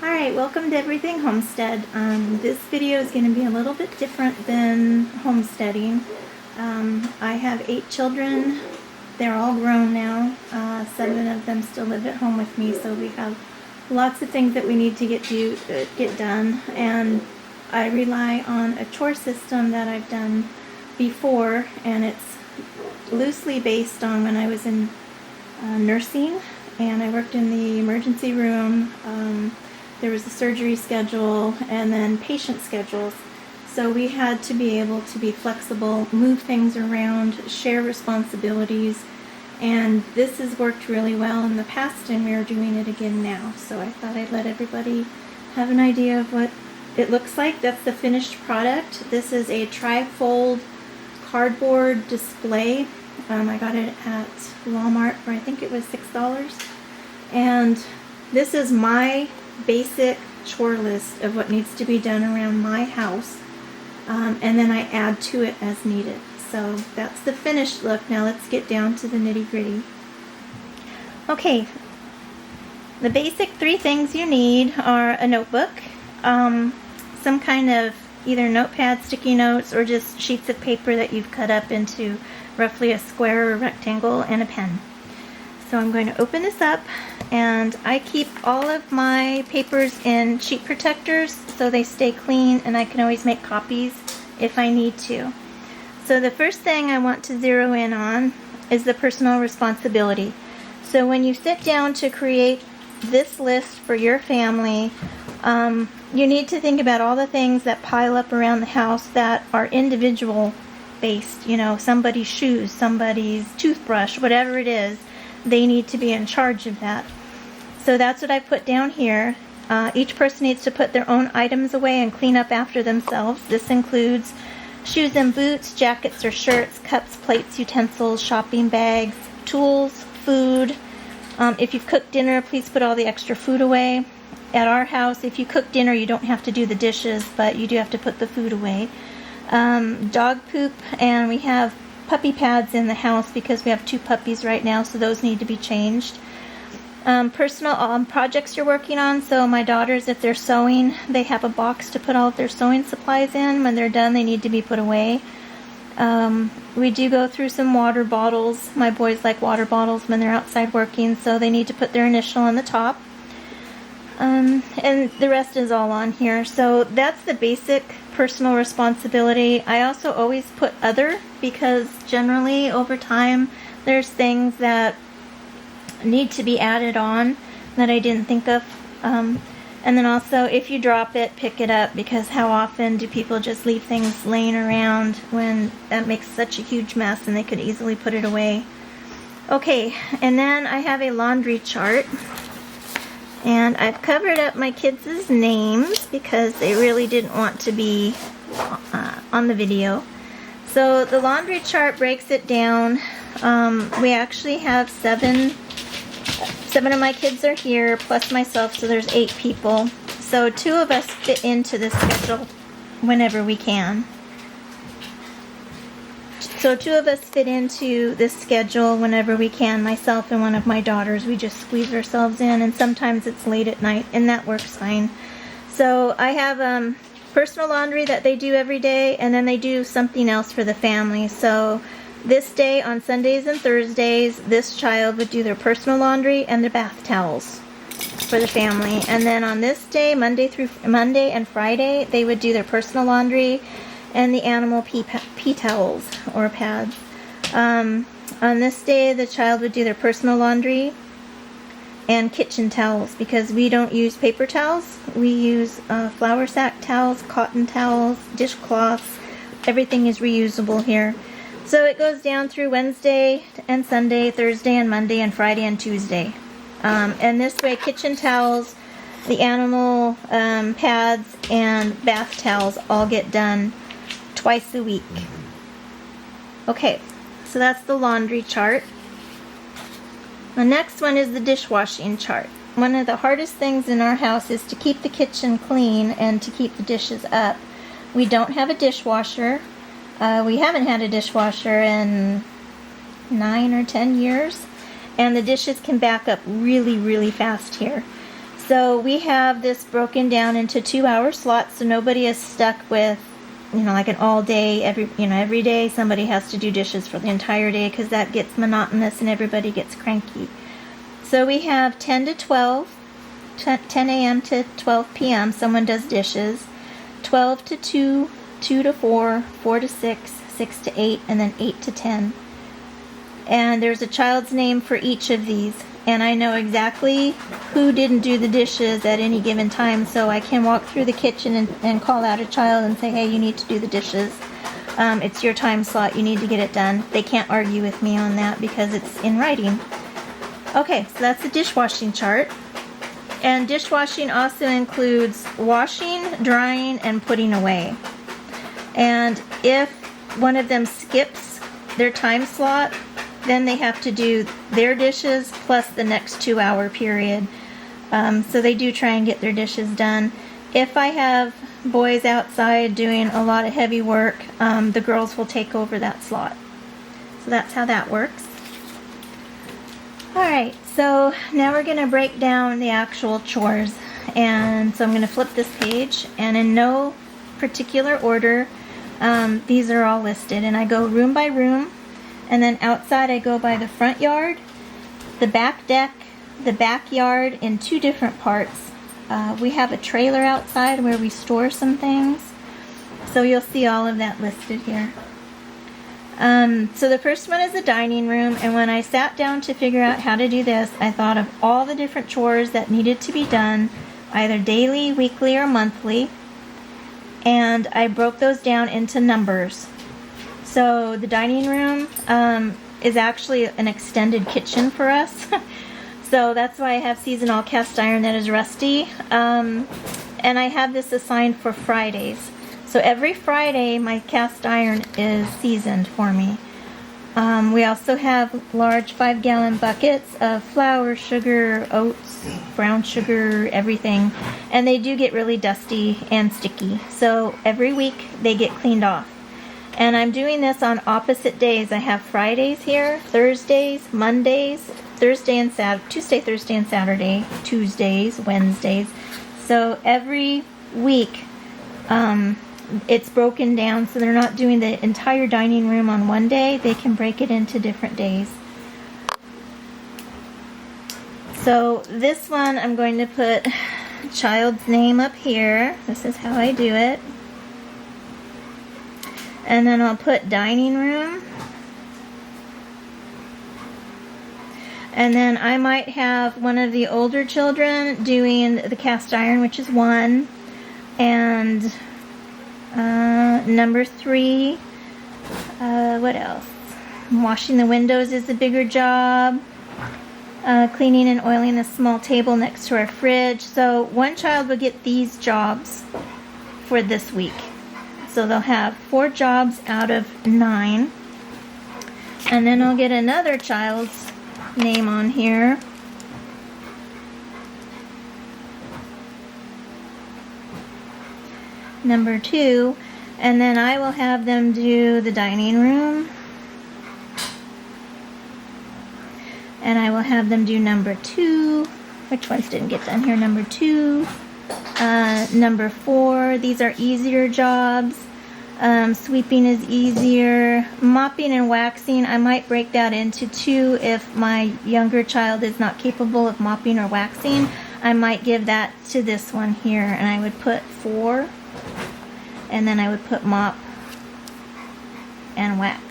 Alright, welcome to Everything Homestead. This video is going to be a little bit different than homesteading. I have 8 children. They're all grown now. 7 of them still live at home with me, so we have lots of things that we need to get done. And I rely on a chore system that I've done before, and it's loosely based on when I was in nursing, and I worked in the emergency room. There was a surgery schedule and then patient schedules. So we had to be able to be flexible, move things around, share responsibilities, and this has worked really well in the past, and we're doing it again now. So I thought I'd let everybody have an idea of what it looks like. That's the finished product. This is a tri-fold cardboard display. I got it at Walmart for, I think it was $6. And this is my basic chore list of what needs to be done around my house, and then I add to it as needed. So that's the finished look. Now let's get down to the nitty-gritty. Okay, the basic 3 things you need are a notebook, some kind of either notepad, sticky notes, or just sheets of paper that you've cut up into roughly a square or rectangle, and a pen. So I'm going to open this up, and I keep all of my papers in sheet protectors so they stay clean, and I can always make copies if I need to. So the first thing I want to zero in on is the personal responsibility. So when you sit down to create this list for your family, you need to think about all the things that pile up around the house that are individual based. You know, somebody's shoes, somebody's toothbrush, whatever it is. They need to be in charge of that. So that's what I put down here. Each person needs to put their own items away and clean up after themselves. This includes shoes and boots, jackets or shirts, cups, plates, utensils, shopping bags, tools, food. If you've cooked dinner, please put all the extra food away. At our house, if you cook dinner, you don't have to do the dishes, but you do have to put the food away. Dog poop, and we have puppy pads in the house because we have 2 puppies right now, so those need to be changed. Personal projects you're working on. So my daughters, if they're sewing, they have a box to put all of their sewing supplies in. When they're done, they need to be put away. We do go through some water bottles. My boys like water bottles when they're outside working, so they need to put their initial on the top. And the rest is all on here. So that's the basic personal responsibility. I also always put other, because generally over time there's things that need to be added on that I didn't think of. And then also, if you drop it, pick it up, because how often do people just leave things laying around when that makes such a huge mess and they could easily put it away. Okay, and then I have a laundry chart. And I've covered up my kids' names because they really didn't want to be on the video. So the laundry chart breaks it down. We actually have 7 of my kids are here, plus myself, so there's 8 people. So 2 of us fit into the schedule whenever we can. So 2 of us fit into this schedule whenever we can. Myself and one of my daughters, we just squeeze ourselves in, and sometimes it's late at night, and that works fine. So I have personal laundry that they do every day, and then they do something else for the family. So this day, on Sundays and Thursdays, this child would do their personal laundry and their bath towels for the family. And then on this day, Monday and Friday, they would do their personal laundry and the animal pee towels or pads. On this day, the child would do their personal laundry and kitchen towels, because we don't use paper towels. We use flour sack towels, cotton towels, dishcloths. Everything is reusable here. So it goes down through Wednesday and Sunday, Thursday and Monday, and Friday and Tuesday. And this way, kitchen towels, the animal pads, and bath towels all get done twice a week. Okay, so that's the laundry chart. The next one is the dishwashing chart. One of the hardest things in our house is to keep the kitchen clean and to keep the dishes up. We don't have a dishwasher. We haven't had a dishwasher in 9 or 10 years, and the dishes can back up really, really fast here. So we have this broken down into 2-hour slots, so nobody is stuck with, you know, like an all day, every day somebody has to do dishes for the entire day, because that gets monotonous and everybody gets cranky. So we have 10 to 12, 10 a.m. to 12 p.m. someone does dishes, 12 to 2, 2 to 4, 4 to 6, 6 to 8, and then 8 to 10. And there's a child's name for each of these. And I know exactly who didn't do the dishes at any given time, so I can walk through the kitchen and call out a child and say, hey, you need to do the dishes. It's your time slot. You need to get it done. They can't argue with me on that because it's in writing. Okay, so that's the dishwashing chart. And dishwashing also includes washing, drying, and putting away. And if one of them skips their time slot, then they have to do their dishes plus the next 2-hour period. So they do try and get their dishes done. If I have boys outside doing a lot of heavy work, the girls will take over that slot. So that's how that works. Alright, so now we're going to break down the actual chores. And so I'm going to flip this page, and in no particular order, these are all listed. And I go room by room. And then outside I go by the front yard, the back deck, the backyard in 2 different parts. We have a trailer outside where we store some things. So you'll see all of that listed here. So the first one is the dining room, and when I sat down to figure out how to do this, I thought of all the different chores that needed to be done, either daily, weekly, or monthly. And I broke those down into numbers. So the dining room is actually an extended kitchen for us. So that's why I have seasonal cast iron that is rusty. And I have this assigned for Fridays. So every Friday my cast iron is seasoned for me. We also have large 5-gallon buckets of flour, sugar, oats, brown sugar, everything. And they do get really dusty and sticky. So every week they get cleaned off. And I'm doing this on opposite days. I have Fridays here, Thursdays, Mondays, Tuesday, Thursday, and Saturday, Tuesdays, Wednesdays. So every week it's broken down, so they're not doing the entire dining room on one day. They can break it into different days. So this one I'm going to put child's name up here. This is how I do it. And then I'll put dining room. And then I might have one of the older children doing the cast iron, which is 1. And number 3, what else? Washing the windows is a bigger job. Cleaning and oiling the small table next to our fridge. So one child will get these jobs for this week. So they'll have 4 jobs out of 9. And then I'll get another child's name on here. Number 2. And then I will have them do the dining room. And I will have them do number 2. Which ones didn't get done here? Number 2. Number 4. These are easier jobs. Sweeping is easier. Mopping and waxing, I might break that into 2 if my younger child is not capable of mopping or waxing. I might give that to this one here, and I would put 4, and then I would put mop and wax.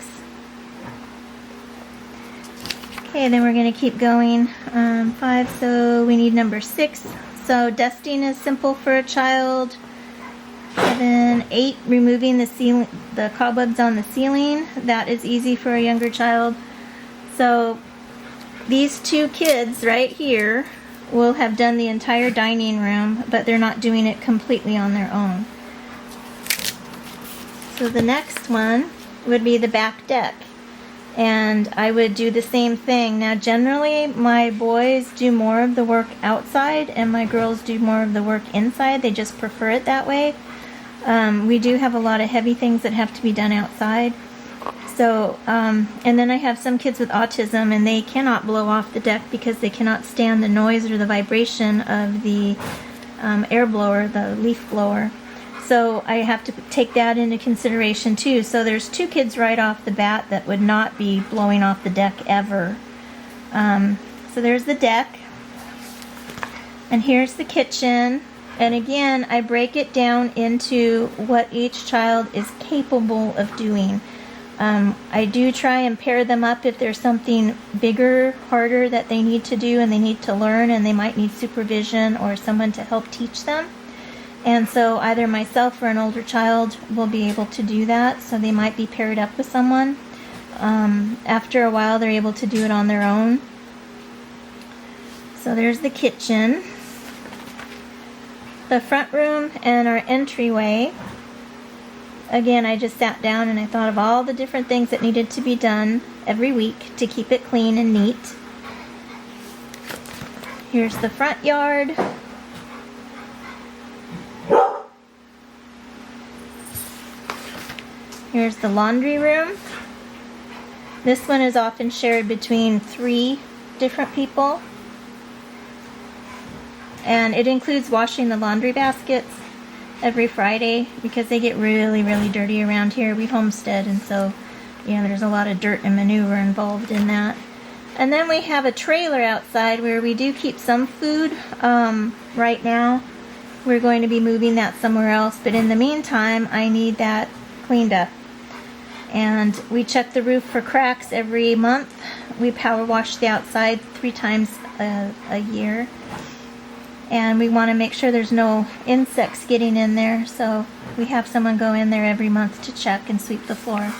Okay, then we're going to keep going. 5, so we need number 6. So dusting is simple for a child. 7, 8, removing the cobwebs on the ceiling. That is easy for a younger child. So these 2 kids right here will have done the entire dining room, but they're not doing it completely on their own. So the next one would be the back deck. And I would do the same thing. Now generally my boys do more of the work outside and my girls do more of the work inside. They just prefer it that way. We do have a lot of heavy things that have to be done outside. So, and then I have some kids with autism, and they cannot blow off the deck because they cannot stand the noise or the vibration of the air blower, the leaf blower. So I have to take that into consideration too. So there's 2 kids right off the bat that would not be blowing off the deck ever. So there's the deck. And here's the kitchen. And again, I break it down into what each child is capable of doing. I do try and pair them up if there's something bigger, harder that they need to do and they need to learn and they might need supervision or someone to help teach them. And so either myself or an older child will be able to do that. So they might be paired up with someone. After a while, they're able to do it on their own. So there's the kitchen. The front room and our entryway. Again, I just sat down and I thought of all the different things that needed to be done every week to keep it clean and neat. Here's the front yard. Here's the laundry room. This one is often shared between 3 different people. And it includes washing the laundry baskets every Friday because they get really, really dirty around here. We homestead, and so, yeah, there's a lot of dirt and manure involved in that. And then we have a trailer outside where we do keep some food. Right now, we're going to be moving that somewhere else, but in the meantime, I need that cleaned up. And we check the roof for cracks every month. We power wash the outside 3 times a year. And we want to make sure there's no insects getting in there, so we have someone go in there every month to check and sweep the floor.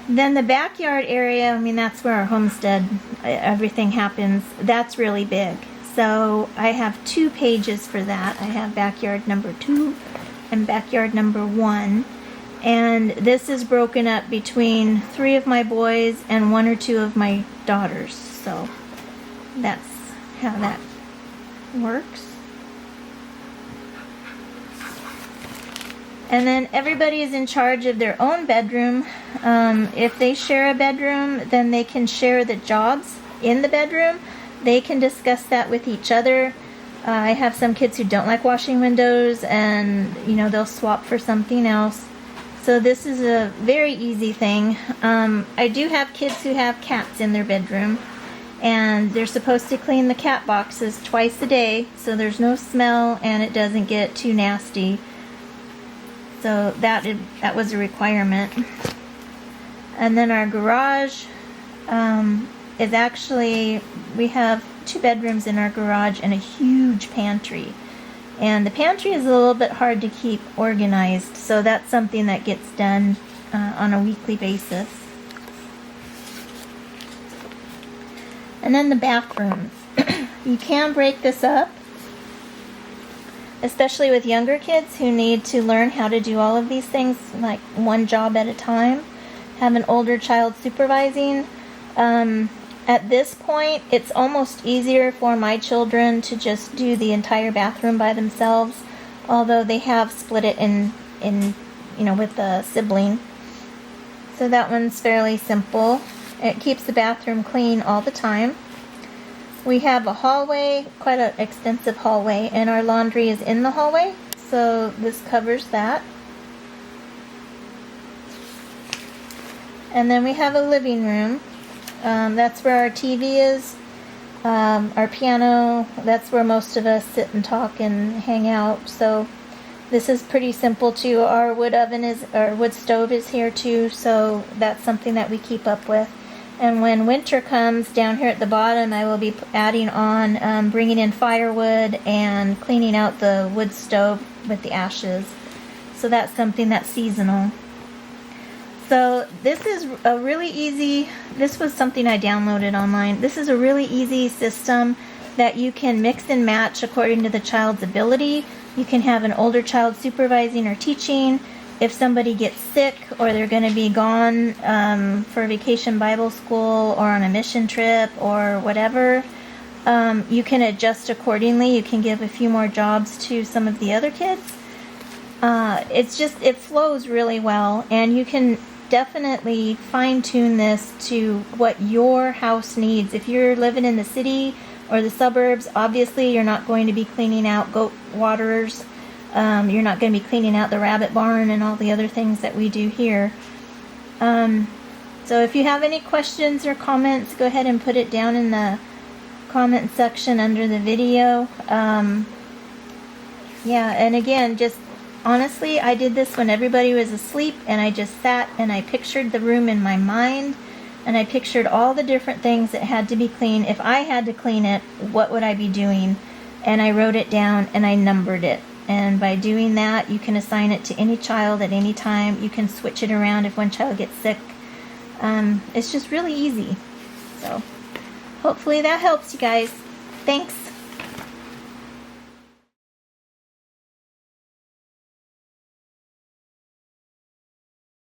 Then the backyard area, I mean, that's where our homestead, everything happens. That's really big. So I have 2 pages for that. I have backyard number 2 and backyard number 1. And this is broken up between 3 of my boys and 1 or 2 of my daughters. So that's how that works. And then everybody is in charge of their own bedroom. If they share a bedroom, then they can share the jobs in the bedroom. They can discuss that with each other. I have some kids who don't like washing windows, and they'll swap for something else. So this is a very easy thing. I do have kids who have cats in their bedroom. And they're supposed to clean the cat boxes twice a day so there's no smell and it doesn't get too nasty. So that was a requirement. And then our garage is actually, we have 2 bedrooms in our garage and a huge pantry. And the pantry is a little bit hard to keep organized, so that's something that gets done on a weekly basis. And then the bathrooms. You can break this up, especially with younger kids who need to learn how to do all of these things, like one job at a time. Have an older child supervising. At this point, it's almost easier for my children to just do the entire bathroom by themselves, although they have split it in with a sibling. So that one's fairly simple. It keeps the bathroom clean all the time. We have a hallway, quite an extensive hallway, and our laundry is in the hallway, so this covers that. And then we have a living room. That's where our TV is, our piano. That's where most of us sit and talk and hang out. So this is pretty simple too. Our wood stove is here too, so that's something that we keep up with. And when winter comes, down here at the bottom, I will be adding on, bringing in firewood and cleaning out the wood stove with the ashes. So that's something that's seasonal. So this is a really easy, this was something I downloaded online. This is a really easy system that you can mix and match according to the child's ability. You can have an older child supervising or teaching. If somebody gets sick or they're going to be gone for vacation Bible school or on a mission trip or whatever, you can adjust accordingly. You can give a few more jobs to some of the other kids. It flows really well, and you can definitely fine-tune this to what your house needs. If you're living in the city or the suburbs, obviously you're not going to be cleaning out goat waterers. You're not going to be cleaning out the rabbit barn and all the other things that we do here. So if you have any questions or comments, go ahead and put it down in the comment section under the video. Yeah, and again, just honestly, I did this when everybody was asleep, and I just sat and I pictured the room in my mind, and I pictured all the different things that had to be cleaned. If I had to clean it, what would I be doing? And I wrote it down and I numbered it. And by doing that, you can assign it to any child at any time. You can switch it around if one child gets sick. It's just really easy. So hopefully that helps you guys. Thanks.